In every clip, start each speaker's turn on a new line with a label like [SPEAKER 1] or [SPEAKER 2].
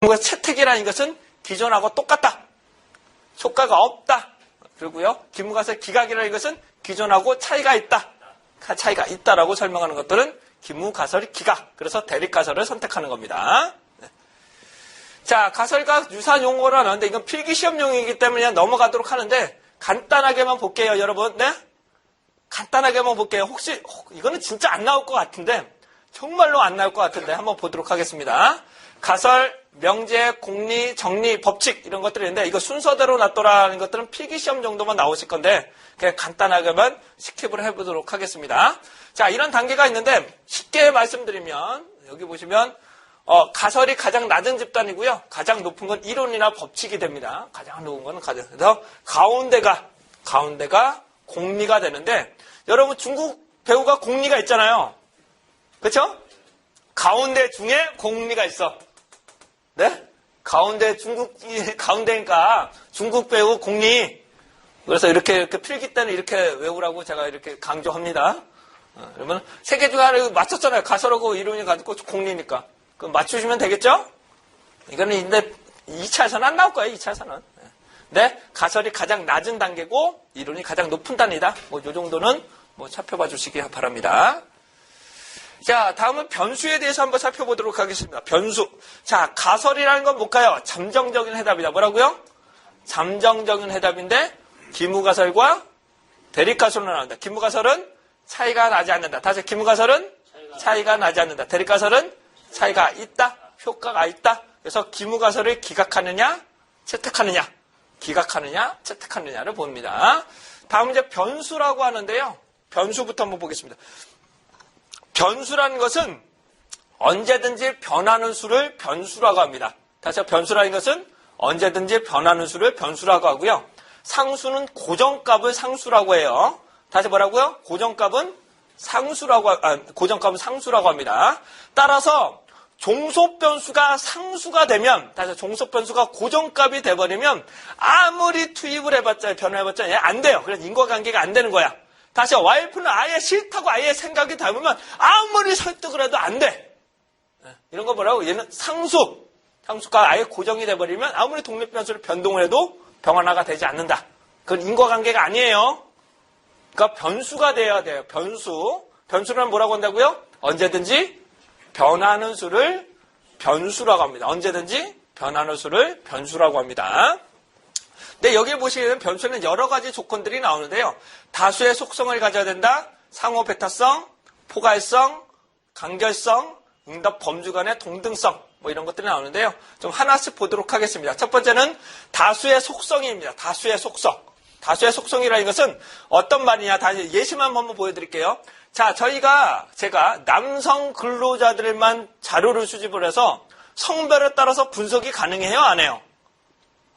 [SPEAKER 1] 채택이라는 것은 기존하고 똑같다. 효과가 없다. 그리고요, 기무가설 기각이라는 것은 기존하고 차이가 있다. 차이가 있다라고 설명하는 것들은 기무가설 기각. 그래서 대립가설을 선택하는 겁니다. 자, 가설과 유사한 용어를 하는데 이건 필기시험용이기 때문에 그냥 넘어가도록 하는데 간단하게만 볼게요, 여러분. 네? 간단하게만 볼게요. 혹시 이거는 진짜 안 나올 것 같은데 정말로 안 나올 것 같은데 한번 보도록 하겠습니다. 가설, 명제, 공리, 정리, 법칙 이런 것들이 있는데 이거 순서대로 놨더라는 것들은 필기시험 정도만 나오실 건데 그냥 간단하게만 스킵을 해보도록 하겠습니다. 자, 이런 단계가 있는데 쉽게 말씀드리면 여기 보시면 가설이 가장 낮은 집단이고요. 가장 높은 건 이론이나 법칙이 됩니다. 가장 높은 건 가장. 그래서 가운데가 공리가 되는데 여러분 중국 배우가 공리가 있잖아요. 그렇죠? 가운데 중에 공리가 있어. 네? 가운데니까 중국 배우 공리. 그래서 이렇게 필기 때는 이렇게 외우라고 제가 이렇게 강조합니다. 그러면 세 개 중에 하나 맞췄잖아요. 가설하고 이론이 가지고 공리니까. 그럼 맞추시면 되겠죠? 이거는 근데 2차에서는 안 나올 거예요, 2차에서는. 네, 가설이 가장 낮은 단계고, 이론이 가장 높은 단위다. 요 정도는 살펴봐 주시기 바랍니다. 자, 다음은 변수에 대해서 한번 살펴보도록 하겠습니다. 변수. 자, 가설이라는 건 뭘까요? 잠정적인 해답이다. 뭐라고요? 잠정적인 해답인데, 기무가설과 대립가설로 나온다. 기무가설은 차이가 나지 않는다. 다시 기무가설은 차이가 나지 않는다. 대립가설은 차이가 있다. 효과가 있다. 그래서 기무가설을 기각하느냐, 채택하느냐. 기각하느냐, 채택하느냐를 봅니다. 다음 이제 변수라고 하는데요. 변수부터 한번 보겠습니다. 변수라는 것은 언제든지 변하는 수를 변수라고 합니다. 다시 변수라는 것은 언제든지 변하는 수를 변수라고 하고요. 상수는 고정값을 상수라고 해요. 다시 뭐라고요? 고정값은 상수라고 합니다. 따라서 종속변수가 상수가 되면, 다시 종속변수가 고정값이 돼버리면 아무리 투입을 해봤자, 변화해봤자 안 돼요. 그래서 인과관계가 안 되는 거야. 다시 와이프는 아예 싫다고 아예 생각이 닮으면 아무리 설득을 해도 안 돼. 이런 거 뭐라고? 얘는 상수가 아예 고정이 돼버리면 아무리 독립변수를 변동을 해도 병원화가 되지 않는다. 그건 인과관계가 아니에요. 그러니까 변수가 돼야 돼요. 변수는 뭐라고 한다고요? 언제든지 변하는 수를 변수라고 합니다. 언제든지 변하는 수를 변수라고 합니다. 근데 여기 보시면 변수는 여러 가지 조건들이 나오는데요. 다수의 속성을 가져야 된다. 상호 배타성, 포괄성, 간결성, 응답 범주 간의 동등성 이런 것들이 나오는데요. 좀 하나씩 보도록 하겠습니다. 첫 번째는 다수의 속성입니다. 다수의 속성. 다수의 속성이라는 것은 어떤 말이냐. 다시 예시만 한번 보여드릴게요. 자, 제가 남성 근로자들만 자료를 수집을 해서 성별에 따라서 분석이 가능해요? 안 해요?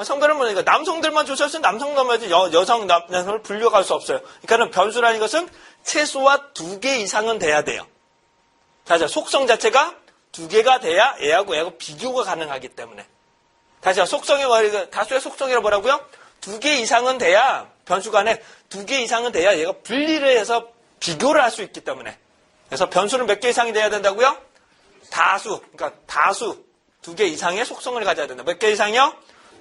[SPEAKER 1] 성별은 뭐니까 남성들만 조사했으면 남성들만 여성, 남성을 분류할 수 없어요. 그러니까 변수라는 것은 최소화 2개 이상은 돼야 돼요. 자, 속성 자체가 2개가 돼야 얘하고 비교가 가능하기 때문에. 다시 다수의 속성이라 뭐라고요? 2개 이상은 돼야 변수 간에 2개 이상은 돼야 얘가 분리를 해서 비교를 할 수 있기 때문에. 그래서 변수는 몇 개 이상이 돼야 된다고요? 그러니까 다수 2개 이상의 속성을 가져야 된다. 몇 개 이상이요?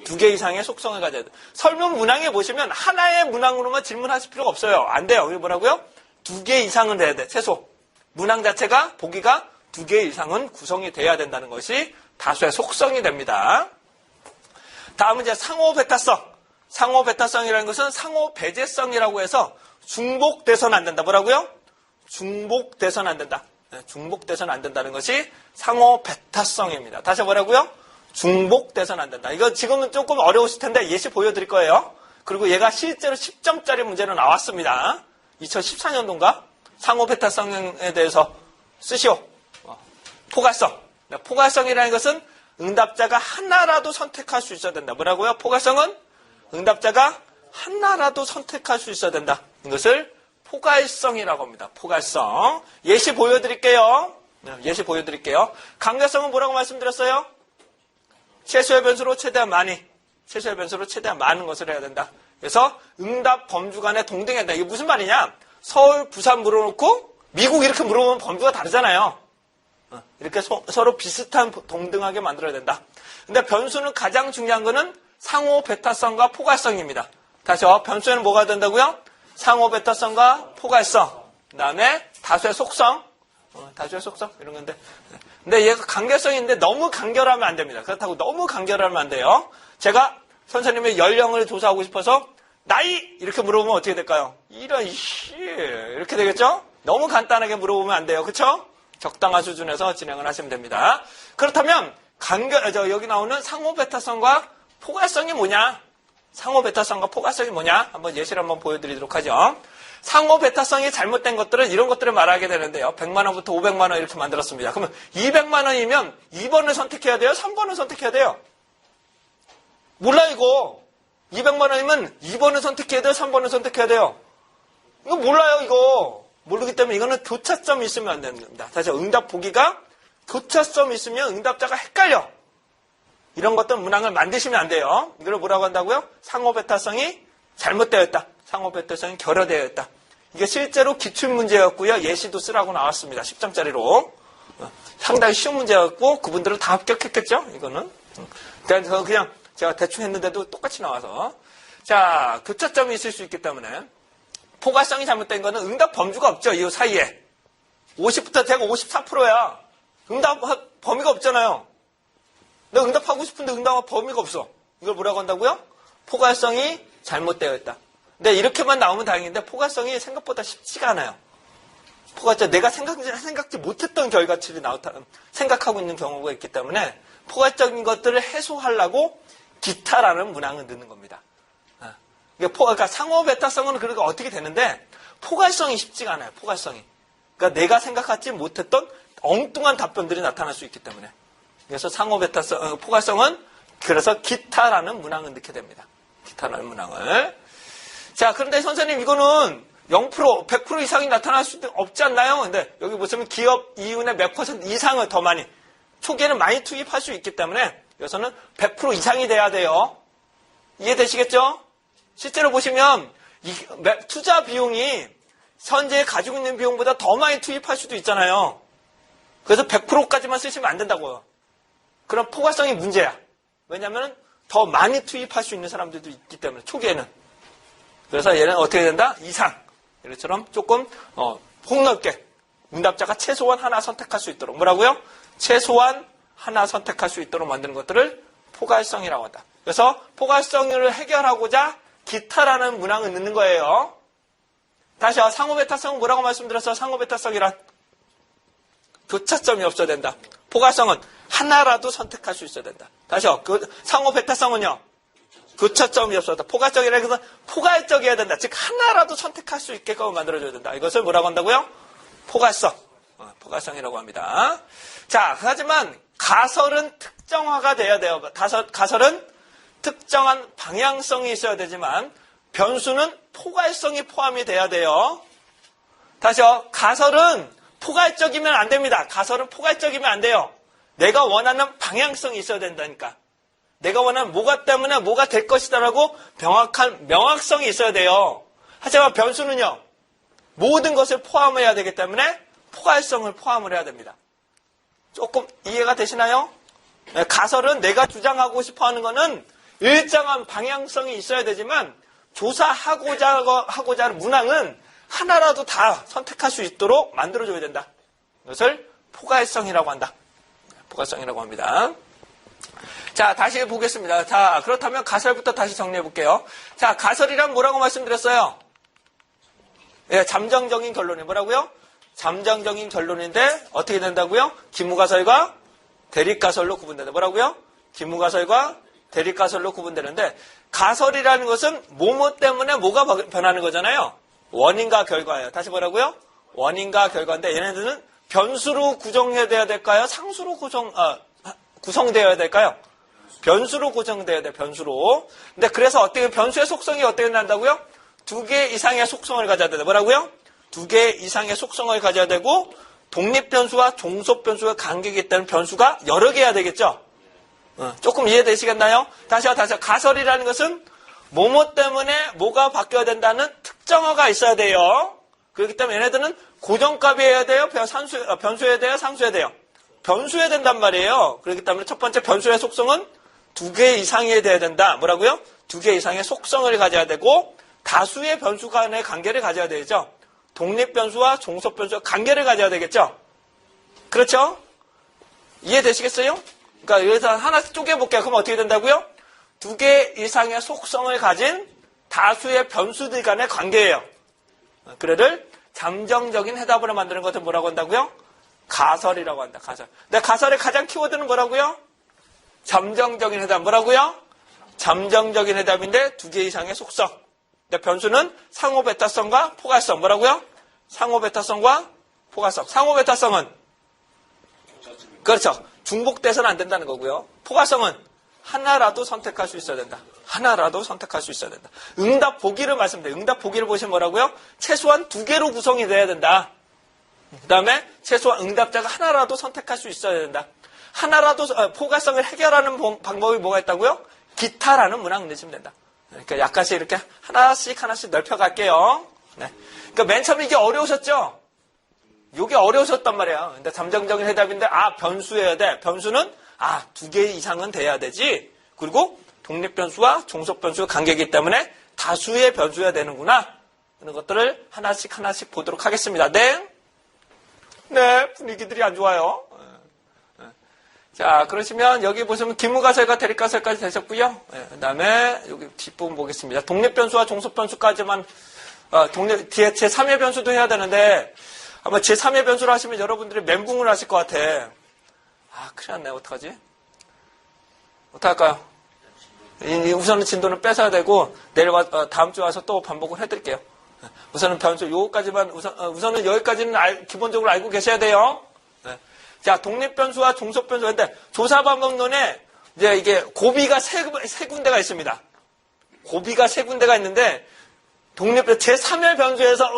[SPEAKER 1] 2개 이상의 속성을 가져야 된다. 설문 문항에 보시면 하나의 문항으로만 질문하실 필요가 없어요. 안 돼요. 이게 뭐라고요? 2개 이상은 돼야 돼. 최소. 문항 자체가 보기가 2개 이상은 구성이 돼야 된다는 것이 다수의 속성이 됩니다. 다음은 이제 상호 배타성. 상호 배타성이라는 것은 상호 배제성이라고 해서 중복돼서는 안 된다. 뭐라고요? 중복돼서는 안 된다. 중복돼서는 안 된다는 것이 상호 배타성입니다. 다시 뭐라고요? 중복돼서는 안 된다. 이거 지금은 조금 어려우실 텐데 예시 보여드릴 거예요. 그리고 얘가 실제로 10점짜리 문제로 나왔습니다. 2014년도인가? 상호 배타성에 대해서 쓰시오. 포괄성. 포괄성이라는 것은 응답자가 하나라도 선택할 수 있어야 된다. 뭐라고요? 포괄성은 응답자가 하나라도 선택할 수 있어야 된다. 이것을 포괄성이라고 합니다. 포괄성. 예시 보여드릴게요. 간결성은 뭐라고 말씀드렸어요? 최소의 변수로 최대한 많이. 최소의 변수로 최대한 많은 것을 해야 된다. 그래서 응답 범주 간에 동등해야 된다. 이게 무슨 말이냐? 서울, 부산 물어놓고 미국 이렇게 물어보면 범주가 다르잖아요. 이렇게 서로 비슷한 동등하게 만들어야 된다. 근데 변수는 가장 중요한 거는 상호 베타성과 포괄성입니다. 다시요. 변수에는 뭐가 된다고요? 상호 베타성과 포괄성. 그 다음에 다수의 속성. 다수의 속성 이런 건데. 근데 얘가 간결성이 있는데 너무 간결하면 안 됩니다. 그렇다고 너무 간결하면 안 돼요. 제가 선생님의 연령을 조사하고 싶어서 나이 이렇게 물어보면 어떻게 될까요? 이런 씨 이렇게 되겠죠? 너무 간단하게 물어보면 안 돼요. 그렇죠? 적당한 수준에서 진행을 하시면 됩니다. 그렇다면 여기 나오는 상호 베타성과 포괄성이 뭐냐? 상호 베타성과 포괄성이 뭐냐? 한번 예시를 한번 보여드리도록 하죠. 상호 베타성이 잘못된 것들은 이런 것들을 말하게 되는데요. 100만 원부터 500만 원 이렇게 만들었습니다. 그러면 200만 원이면 2번을 선택해야 돼요? 3번을 선택해야 돼요? 몰라 이거. 200만 원이면 2번을 선택해야 돼요? 3번을 선택해야 돼요? 이거 몰라요 이거. 모르기 때문에 이거는 교차점이 있으면 안 됩니다. 다시 응답 보기가 교차점이 있으면 응답자가 헷갈려. 이런 것들 문항을 만드시면 안 돼요. 이걸 뭐라고 한다고요? 상호 베타성이 잘못되어 있다. 상호 베타성이 결여되어 있다. 이게 실제로 기출문제였고요. 예시도 쓰라고 나왔습니다. 10점짜리로. 상당히 쉬운 문제였고 그분들은 다 합격했겠죠? 이거는. 그냥 제가 대충 했는데도 똑같이 나와서. 자, 교차점이 있을 수 있기 때문에 포괄성이 잘못된 거는 응답 범주가 없죠. 이 사이에. 50부터 대가 54%야. 응답 범위가 없잖아요. 내가 응답하고 싶은데 응답 범위가 없어. 이걸 뭐라고 한다고요? 포괄성이 잘못되어 있다. 근데 이렇게만 나오면 다행인데 포괄성이 생각보다 쉽지가 않아요. 포괄적 내가 생각지 못했던 결과치를 생각하고 있는 경우가 있기 때문에 포괄적인 것들을 해소하려고 기타라는 문항을 넣는 겁니다. 그러니까 상호 베타성은 그러니까 어떻게 되는데 포괄성이 쉽지가 않아요. 포괄성이. 그러니까 내가 생각하지 못했던 엉뚱한 답변들이 나타날 수 있기 때문에. 그래서 상호 베타성, 포괄성은 그래서 기타라는 문항을 넣게 됩니다. 기타라는 문항을. 자, 그런데 선생님 이거는 0%, 100% 이상이 나타날 수도 없지 않나요? 근데 여기 보시면 기업 이윤의 몇 % 이상을 더 많이, 초기에는 많이 투입할 수 있기 때문에 여기서는 100% 이상이 돼야 돼요. 이해되시겠죠? 실제로 보시면 투자 비용이 현재 가지고 있는 비용보다 더 많이 투입할 수도 있잖아요. 그래서 100%까지만 쓰시면 안 된다고요. 그럼 포괄성이 문제야. 왜냐하면 더 많이 투입할 수 있는 사람들도 있기 때문에 초기에는. 그래서 얘는 어떻게 된다? 이상. 이처럼 조금 폭넓게 응답자가 최소한 하나 선택할 수 있도록. 뭐라고요? 최소한 하나 선택할 수 있도록 만드는 것들을 포괄성이라고 한다. 그래서 포괄성을 해결하고자 기타라는 문항을 넣는 거예요. 다시요. 상호 베타성은 뭐라고 말씀드렸어요? 상호 베타성이란 교차점이 없어야 된다. 포괄성은 하나라도 선택할 수 있어야 된다. 다시요. 상호 베타성은요. 교차점이 없어야 된다. 포괄적이라 해서 포괄적이어야 된다. 즉 하나라도 선택할 수 있게끔 만들어줘야 된다. 이것을 뭐라고 한다고요? 포괄성. 포괄성이라고 합니다. 자, 하지만 가설은 특정화가 돼야 돼요. 가설은 특정한 방향성이 있어야 되지만 변수는 포괄성이 포함이 돼야 돼요. 다시요. 가설은 포괄적이면 안 됩니다. 가설은 포괄적이면 안 돼요. 내가 원하는 방향성이 있어야 된다니까. 내가 원하는 뭐가 때문에 뭐가 될 것이다라고 명확한 명확성이 있어야 돼요. 하지만 변수는요. 모든 것을 포함해야 되기 때문에 포괄성을 포함을 해야 됩니다. 조금 이해가 되시나요? 가설은 내가 주장하고 싶어하는 것은 일정한 방향성이 있어야 되지만 조사하고자 하는 문항은 하나라도 다 선택할 수 있도록 만들어줘야 된다. 이것을 포괄성이라고 한다. 포괄성이라고 합니다. 자, 다시 보겠습니다. 자, 그렇다면 가설부터 다시 정리해 볼게요. 자, 가설이란 뭐라고 말씀드렸어요? 예, 잠정적인 결론이 뭐라고요? 잠정적인 결론인데 어떻게 된다고요? 기무가설과 대립가설로 구분된다. 뭐라고요? 기무가설과 대립가설로 구분되는데 가설이라는 것은 뭐뭐 때문에 뭐가 변하는 거잖아요. 원인과 결과예요. 다시 뭐라고요? 원인과 결과인데 얘네들은 변수로 구성해야 될까요? 상수로 구성되어야 될까요? 변수로 구성되어야 돼요. 변수로. 근데 그래서 어떻게 변수의 속성이 어떻게 난다고요? 2개 이상의 속성을 가져야 된다. 뭐라고요? 2개 이상의 속성을 가져야 되고 독립변수와 종속변수의 간격이 있다는 변수가 여러 개야 되겠죠? 조금 이해되시겠나요? 다시요. 가설이라는 것은 뭐뭐 때문에 뭐가 바뀌어야 된다는 특정어가 있어야 돼요. 그렇기 때문에 얘네들은 고정값이어야 돼요? 변수여야 돼요? 상수여야 돼요? 변수여야 된단 말이에요. 그렇기 때문에 첫 번째 변수의 속성은 2개 이상이 돼야 된다. 뭐라고요? 2개 이상의 속성을 가져야 되고 다수의 변수 간의 관계를 가져야 되죠. 독립변수와 종속변수와 관계를 가져야 되겠죠. 그렇죠? 이해되시겠어요? 그러니까 여기서 하나씩 쪼개볼게요. 그럼 어떻게 된다고요? 2개 이상의 속성을 가진 다수의 변수들 간의 관계예요. 그래를 잠정적인 해답으로 만드는 것을 뭐라고 한다고요? 가설이라고 한다. 가설. 근데 가설의 가장 키워드는 뭐라고요? 잠정적인 해답. 뭐라고요? 잠정적인 해답인데 2개 이상의 속성. 근데 변수는 상호 베타성과 포괄성. 뭐라고요? 상호 베타성과 포괄성. 상호 베타성은 그렇죠. 중복돼서는 안 된다는 거고요. 포괄성은 하나라도 선택할 수 있어야 된다. 하나라도 선택할 수 있어야 된다. 응답 보기를 말씀드려요. 응답 보기를 보시면 뭐라고요? 최소한 2개로 구성이 돼야 된다. 그 다음에 최소한 응답자가 하나라도 선택할 수 있어야 된다. 하나라도 포괄성을 해결하는 방법이 뭐가 있다고요? 기타라는 문항 내시면 된다. 그러니까 약간씩 이렇게 하나씩 넓혀갈게요. 네. 그러니까 맨 처음에 이게 어려우셨죠? 이게 어려우셨단 말이에요. 근데 잠정적인 해답인데 변수여야 돼. 변수는 2개 이상은 돼야 되지. 그리고 독립변수와 종속변수가 관계이기 때문에 다수의 변수여야 되는구나. 그런 것들을 하나씩 보도록 하겠습니다. 네, 분위기들이 안 좋아요. 자, 그러시면 여기 보시면 기무가설과 대립가설까지 되셨고요. 그 다음에 여기 뒷부분 보겠습니다. 독립변수와 종속변수까지만 뒤에 제3의 변수도 해야 되는데 아마 제3의 변수를 하시면 여러분들이 멘붕을 하실 것 같아. 큰일 났네. 어떡하지? 어떡할까요? 우선은 진도는 뺏어야 되고 다음 주에 와서 또 반복을 해드릴게요. 우선은 변수 요거까지만 우선은 여기까지는 기본적으로 알고 계셔야 돼요. 자, 독립변수와 종속변수인데 조사방법론에 이제 이게 고비가 세 군데가 있습니다. 고비가 세 군데가 있는데 제3의 변수에서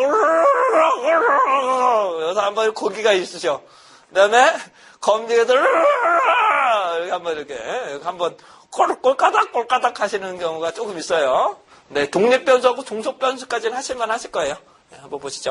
[SPEAKER 1] 여기서 한번 고기가 있으셔. 그 다음에 검증에서 한번 이렇게 한번 꼴까닥 하시는 경우가 조금 있어요. 네, 독립변수하고 종속변수까지는 하실만 하실 거예요. 한번 보시죠.